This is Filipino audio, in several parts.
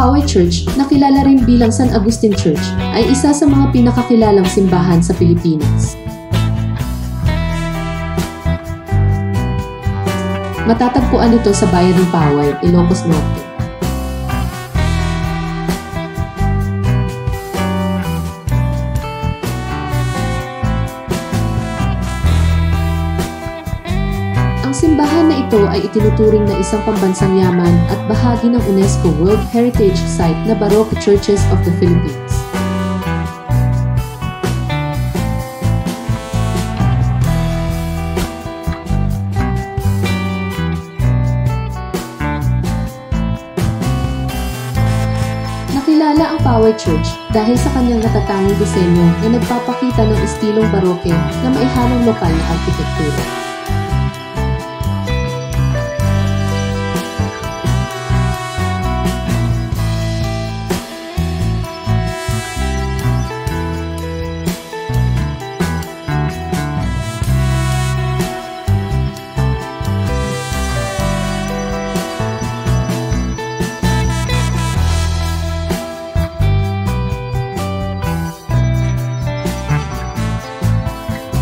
Poway Church, na kilala rin bilang San Agustin Church, ay isa sa mga pinakakilalang simbahan sa Pilipinas. Matatagpuan ito sa bayan ng Poway, Ilocos Norte. Ang simbahan na ito ay itinuturing na isang pambansang yaman at bahagi ng UNESCO World Heritage Site na Baroque Churches of the Philippines. Nakilala ang Poway Church dahil sa kanyang natatanging disenyo na nagpapakita ng estilong Baroque na maihalong lokal na arkitektura.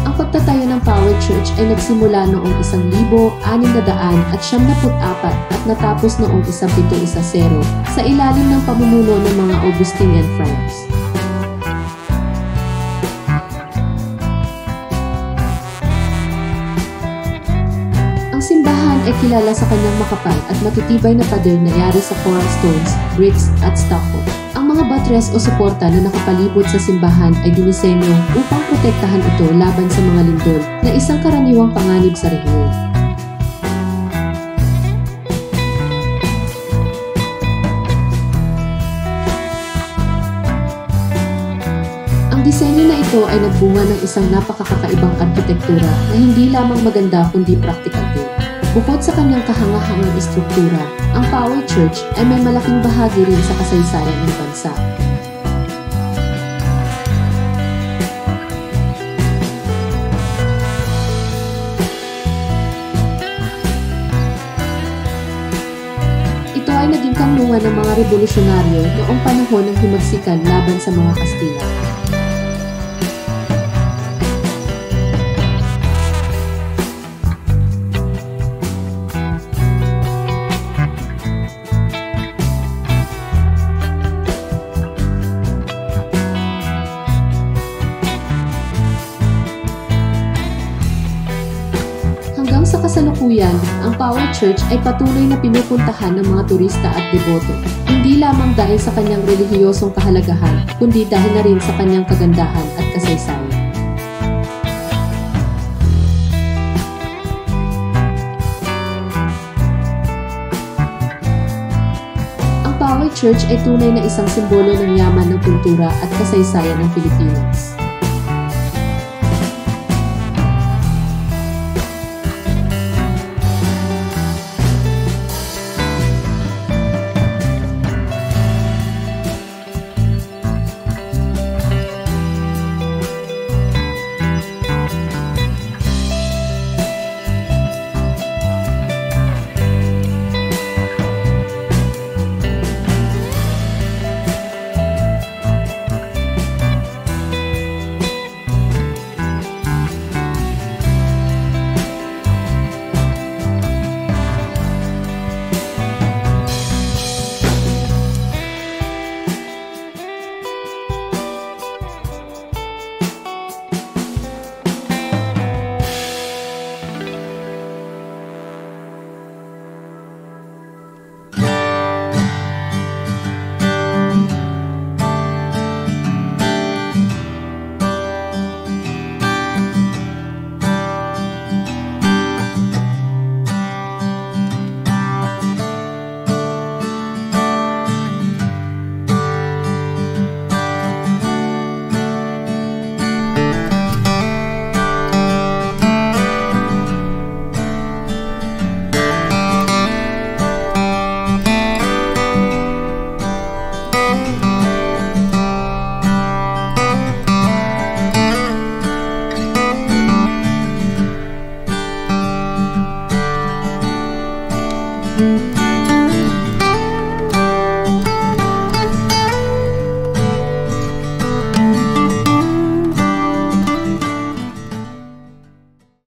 Ang pagtatayo ng Poway Church ay nagsimula noong 1674 at natapos noong 1710 sa ilalim ng pamumuno ng mga Augustinian friars. Ang simbahan ay kilala sa kanyang makapal at matitibay na pader na yari sa coral stones, bricks at stucco. Ang mga batres o suporta na nakapalibot sa simbahan ay dinisenyo upang protektahan ito laban sa mga lindol na isang karaniwang panganib sa rehiyon. Ang disenyo na ito ay nagbunga ng isang napakakaibang arkitektura na hindi lamang maganda kundi practical din. Bukod sa kanyang kahangahangang istruktura, ang Poway Church ay may malaking bahagi rin sa kasaysayan ng bansa. Ito ay naging kanlungan ng mga revolusyonaryo noong panahon ng himagsikan laban sa mga Kastila. Hanggang sa kasalukuyan, ang Poway Church ay patuloy na pinupuntahan ng mga turista at deboto, hindi lamang dahil sa kanyang relihiyosong kahalagahan, kundi dahil na rin sa kanyang kagandahan at kasaysayan. Ang Poway Church ay tunay na isang simbolo ng yaman ng kultura at kasaysayan ng Pilipinas.